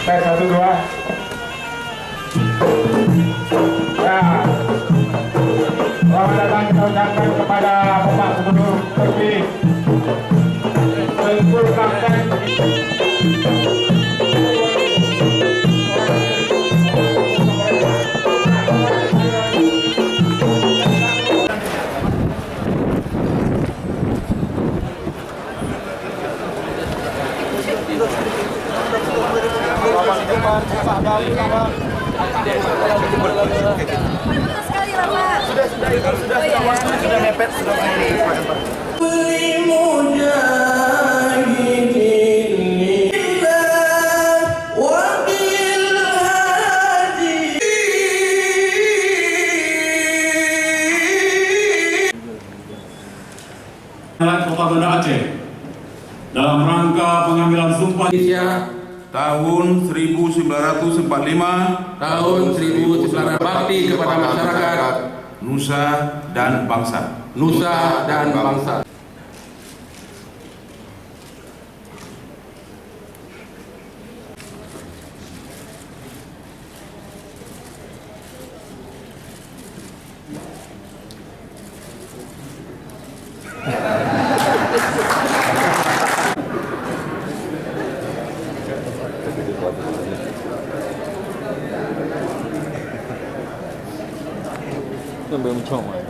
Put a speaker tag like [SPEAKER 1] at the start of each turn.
[SPEAKER 1] Tes 1 2. Ya. Selamat datang kita ucapkan kepada Bapak Gubernur terpilih Tengku Kapten.
[SPEAKER 2] Sudah mepet, sudah
[SPEAKER 3] Kota Banda Aceh dalam rangka pengambilan sumpah
[SPEAKER 4] tahun 1945
[SPEAKER 5] tahun 1900 bakti kepada masyarakat
[SPEAKER 4] Nusa dan bangsa.
[SPEAKER 5] Nusa dan bangsa.
[SPEAKER 6] Belum cong.